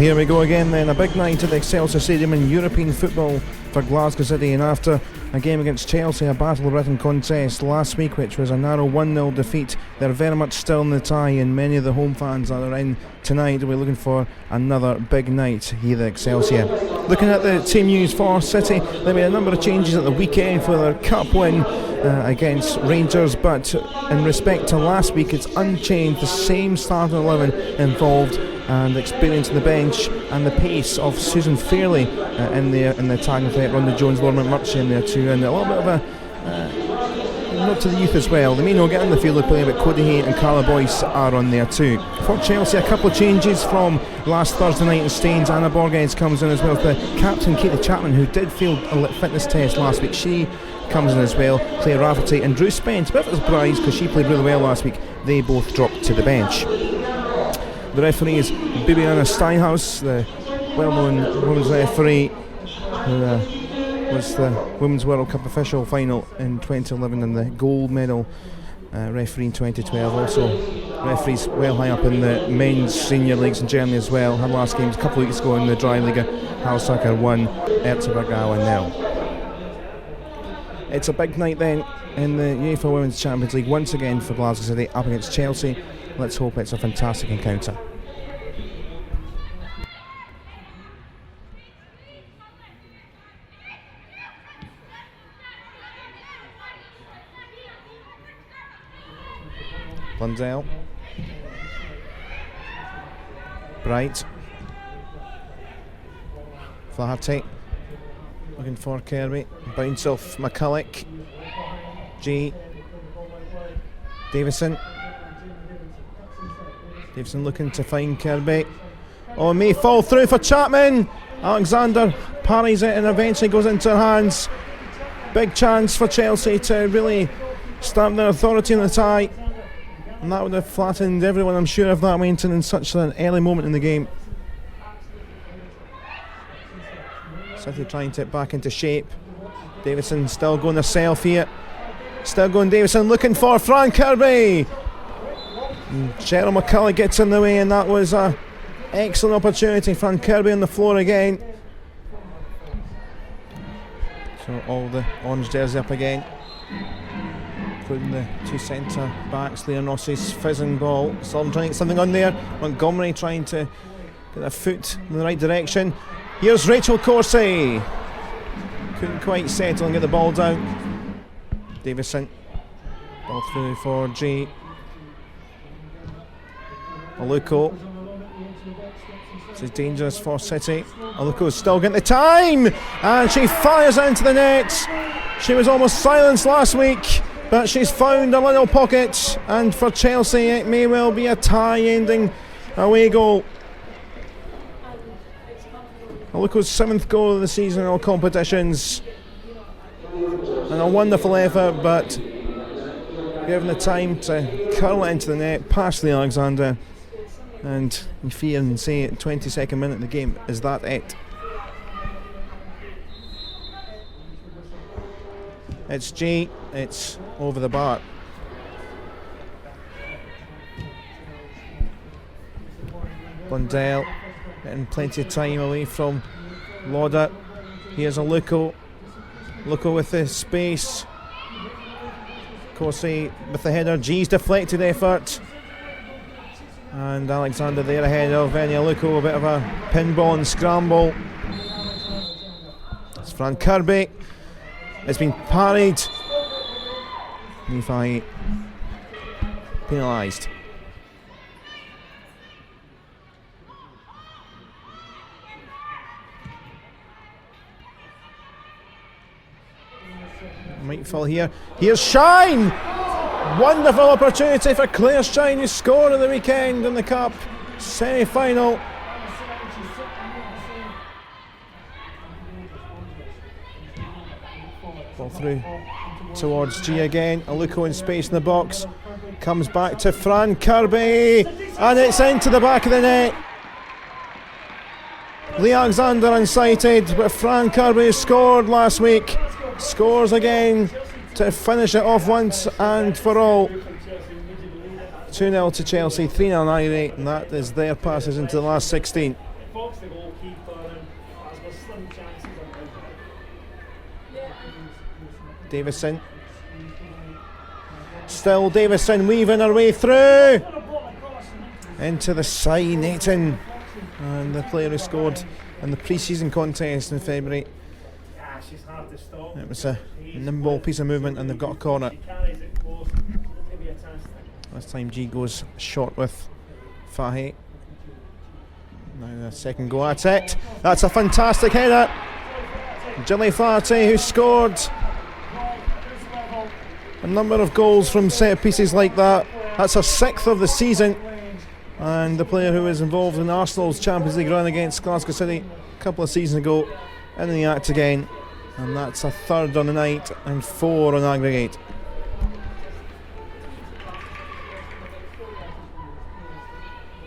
here we go again then. A big night at the Excelsior Stadium in European football for Glasgow City, and after a game against Chelsea, a battle-written contest last week which was a narrow 1-0 defeat, they're very much still in the tie, and many of the home fans that are in tonight will be looking for another big night here at Excelsior. Looking at the team news for City, there were a number of changes at the weekend for their cup win against Rangers, but in respect to last week it's unchanged. The same starting 11 involved, and experience in the bench and the pace of Susan Fairley in the attacking threat. Ronda Jones, Lauren McMurtry in there too, and a little bit of a nod to the youth as well. They may not get in the field of play, but Cody Hay and Carla Boyce are on there too. For Chelsea, a couple of changes from last Thursday night in Staines. Anna Borges comes in as well as the captain Katie Chapman, who did fail a fitness test last week. She comes in as well. Claire Rafferty and Drew Spence, a bit of a surprise because she played really well last week. They both dropped to the bench. The referee is Bibiana Steinhaus, the well-known women's referee who was the Women's World Cup official final in 2011 and the gold medal referee in 2012. Also referees well high up in the men's senior leagues in Germany as well. Her last games a couple of weeks ago in the Dry Liga, Halsaker 1, Erzbergau 0. It's a big night then in the UEFA Women's Champions League once again for Glasgow City up against Chelsea. Let's hope it's a fantastic encounter. Blundell, Bright, Flaherty, looking for Kirby, bounce off McCulloch, G, Davison looking to find Kirby. Oh, may fall through for Chapman. Alexander parries it and eventually goes into her hands. Big chance for Chelsea to really stamp their authority in the tie, and that would have flattened everyone, I'm sure, if that went in such an early moment in the game. City trying to get back into shape. Davison still going herself here. Still going Davison, looking for Fran Kirby. Cheryl McCulloch gets in the way, and that was an excellent opportunity. Fran Kirby on the floor again. So all the orange jersey up again, including the two centre backs. Leah Nossie's fizzing ball. Sullivan trying to get something on there. Montgomery trying to get a foot in the right direction. Here's Rachel Corsie. Couldn't quite settle and get the ball down. Davison. Ball through for G. Aluko. This is dangerous for City. Aluko's still getting the time, and she fires into the net. She was almost silenced last week, but she's found a little pocket, and for Chelsea it may well be a tie-ending away goal. Aluko's 7th goal of the season in all competitions, and a wonderful effort, but given the time to curl it into the net past Lee Alexander. And you fear and say at 22nd minute of the game, is that it? It's G, it's over the bar. Blundell getting plenty of time away from Lauder. Here's a Luco with the space. Corsie with the header. G's deflected effort. And Alexander there ahead of Aluko, a bit of a pinball and scramble. It's Fran Kirby. It's been parried. Nephi penalised. Might fall here. Here's Shine! Wonderful opportunity for Claire Shine, who scored on the weekend in the Cup semi-final. Ball through towards G again. Aluko in space in the box. Comes back to Fran Kirby, and it's into the back of the net. Lee Alexander unsighted, but Fran Kirby scored last week. Scores again to finish it off once and for all. 2-0 to Chelsea, 3-0 Irie, and that is their passes into the last 16. Davison. Still Davison weaving her way through into the side netting, and the player who scored in the pre-season contest in February. It was a nimble piece of movement, and they've got a corner. This time G goes short with Fahy. Now the second go at it. That's a fantastic header. Gilly Flaherty, who scored a number of goals from set pieces like that. That's her 6th of the season, and the player who was involved in Arsenal's Champions League run against Glasgow City a couple of seasons ago in the act again, and that's a 3rd on the night and 4 on aggregate.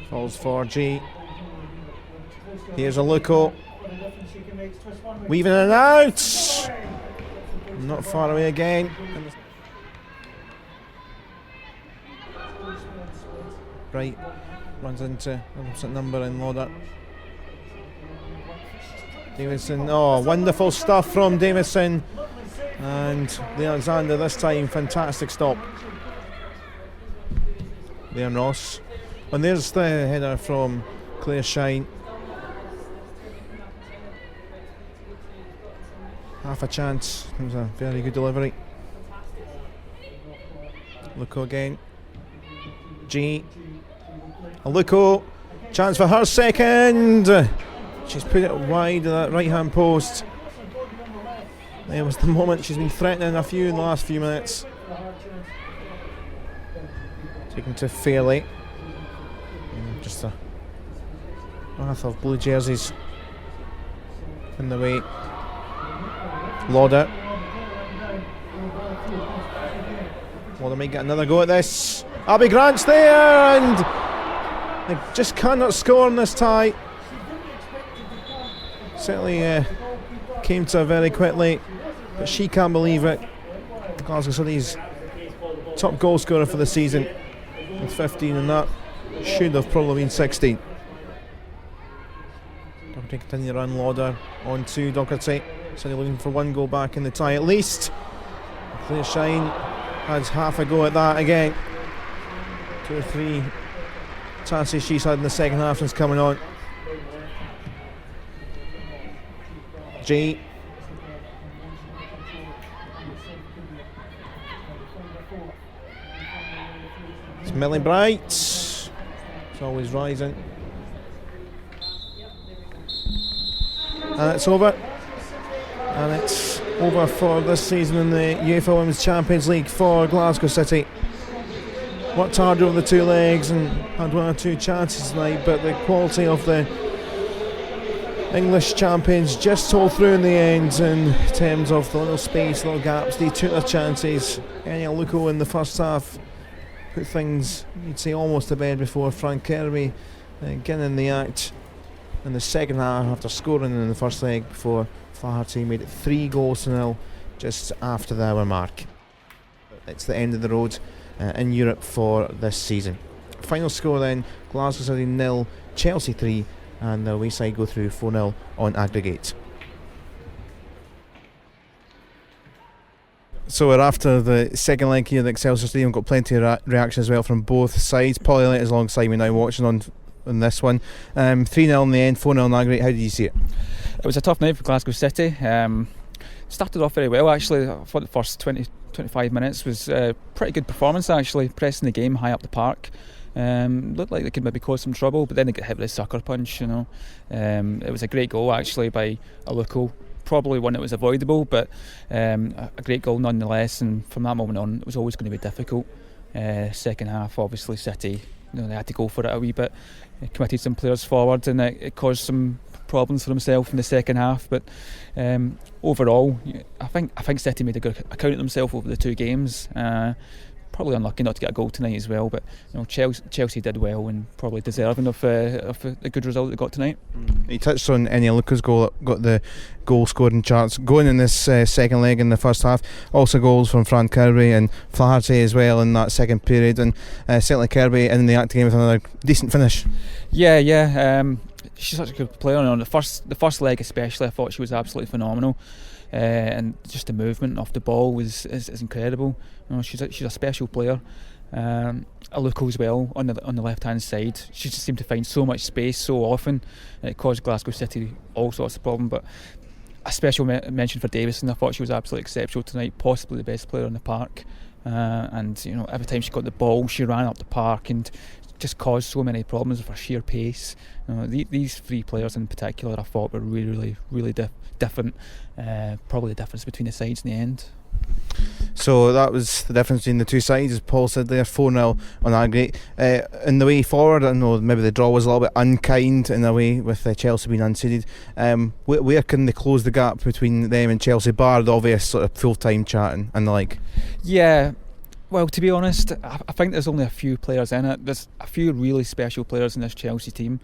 Falls for G. Here's a Luco. Weaving it out. Not far away again. Bright runs into opposite number in Lauder. Davison, wonderful stuff from Davison, and the Alexander this time, fantastic stop. There Ross, and there's the header from Claire Shine. Half a chance. It was a very good delivery. Luco again. G. Luco. Chance for her second. She's put it wide of that right hand post. There was the moment. She's been threatening a few in the last few minutes. Taken to Fairley. Just a wrath of blue jerseys in the way. Lauder. Lauder might get another go at this. Abby Grant's there, and they just cannot score in this tie. Certainly came to her very quickly, but she can't believe it. Glasgow City's top goal scorer for the season with 15, and that should have probably been 16. Doherty continue to run. Lauder on to Doherty. City looking for one goal back in the tie at least. Claire Shine has half a go at that again. 2 or 3 chances she's had in the second half since coming on. G. It's Millie Bright. It's always rising. And it's over. And it's over for this season in the UEFA Women's Champions League for Glasgow City. Worked hard over the 2 legs and had 1 or 2 chances tonight, but the quality of the English champions just told through in the end in terms of the little space, little gaps. They took their chances. Enya Luco in the first half put things, you'd say, almost to bed before Frank Kirby getting in the act in the second half after scoring in the first leg before Flaherty made it 3-0 just after the hour mark. It's the end of the road in Europe for this season. Final score then, Glasgow City 0, Chelsea 3, and the away side go through 4-0 on aggregate. So we're after the second leg here at the Excelsior Stadium. Got plenty of reaction as well from both sides. Polly Elliott is alongside me now watching on this one. 3-0 in the end, 4-0 on aggregate. How did you see it? It was a tough night for Glasgow City. Started off very well actually. I thought the first 20-25 minutes was a pretty good performance actually, pressing the game high up the park. Looked like they could maybe cause some trouble, but then they got hit with a sucker punch, you know. It was a great goal actually by Aluko, probably one that was avoidable, but a great goal nonetheless, and from that moment on it was always going to be difficult. Second half obviously City, you know, they had to go for it a wee bit, committed some players forward, and it caused some problems for himself in the second half, but overall I think City made a good account of themselves over the 2 games. Probably unlucky not to get a goal tonight as well, but you know, Chelsea did well and probably deserving of a good result they got tonight. You touched on Enya Luca's goal, got the goal scoring charts going in this second leg in the first half. Also goals from Fran Kirby and Flaherty as well in that second period, and certainly Kirby in the act game with another decent finish. Yeah. she's such a good player. And on the first leg especially, I thought she was absolutely phenomenal. And just the movement off the ball is incredible. She's a special player. A look as well on the left hand side. She just seemed to find so much space so often, and it caused Glasgow City all sorts of problems. But a special mention for Davison. I thought she was absolutely exceptional tonight, possibly the best player in the park. And every time she got the ball, she ran up the park and just caused so many problems with her sheer pace. These three players in particular, I thought were really, really different. Probably the difference between the sides in the end. So that was the difference between the two sides, as Paul said there, 4-0 on aggregate. In the way forward, I know maybe the draw was a little bit unkind in a way with Chelsea being unseeded. Where can they close the gap between them and Chelsea, bar the obvious sort of full-time chatting and the like? Yeah, well, to be honest, I think there's only a few players in it. There's a few really special players in this Chelsea team.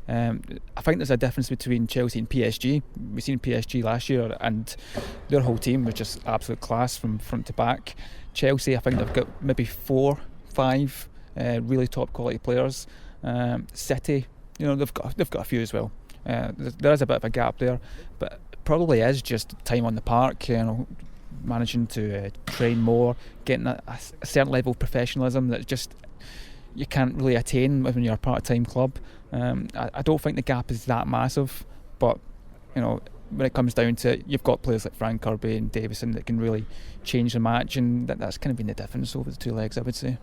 I think there's a difference between Chelsea and PSG. We've seen PSG last year and their whole team was just absolute class from front to back. Chelsea, I think they've got maybe 4-5 really top quality players. City, they've got a few as well. There is a bit of a gap there, but it probably is just time on the park. Managing to train more, getting a certain level of professionalism that just you can't really attain when you're a part-time club. I don't think the gap is that massive, but when it comes down to it, you've got players like Frank Kirby and Davison that can really change the match, and that's kind of been the difference over the two legs, I would say.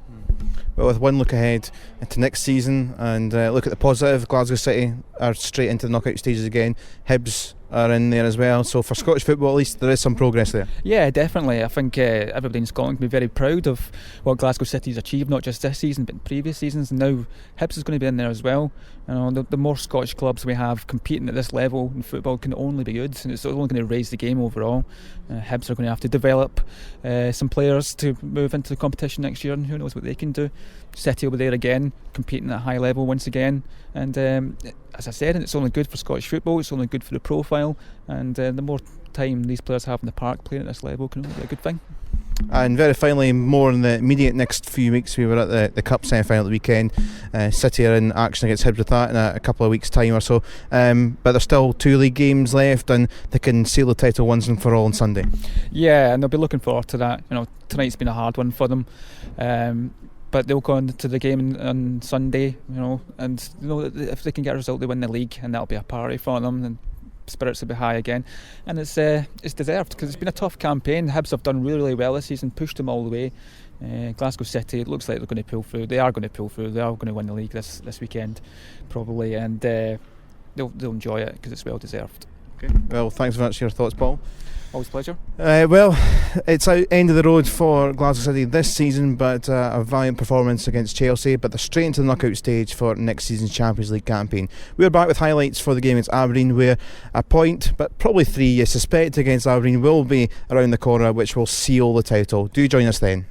Well, with one look ahead into next season and look at the positive, Glasgow City are straight into the knockout stages again. Hibs are in there as well, so for Scottish football at least there is some progress there. Yeah, definitely. I think everybody in Scotland can be very proud of what Glasgow City's achieved, not just this season but in previous seasons, and now Hibs is going to be in there as well. The more Scottish clubs we have competing at this level in football can only be good, and it's only going to raise the game overall. Hibs are going to have to develop some players to move into the competition next year, and who knows what they can do. City will be there again, competing at a high level once again, and as I said, it's only good for Scottish football, it's only good for the profile, and the more time these players have in the park playing at this level can only be a good thing. And very finally, more in the immediate next few weeks, we were at the Cup semi-final at the weekend. City are in action against Hibs with that in a couple of weeks' time or so, but there's still 2 league games left and they can seal the title once and for all on Sunday. Yeah, and they'll be looking forward to that. Tonight's been a hard one for them, but they'll go on to the game on Sunday, and if they can get a result, they win the league, and that'll be a party for them, and spirits will be high again, and it's deserved because it's been a tough campaign. Hibs have done really, really well this season, pushed them all the way. Glasgow City, it looks like they're going to pull through. They are going to pull through. They are going to win the league this weekend, probably, and they'll enjoy it because it's well deserved. Okay. Well, thanks very much for your thoughts, Paul. Always a pleasure. Well, it's out end of the road for Glasgow City this season, but a valiant performance against Chelsea, but they're straight into the knockout stage for next season's Champions League campaign. We're back with highlights for the game against Aberdeen, where a point, but probably 3, you suspect, against Aberdeen will be around the corner, which will seal the title. Do join us then.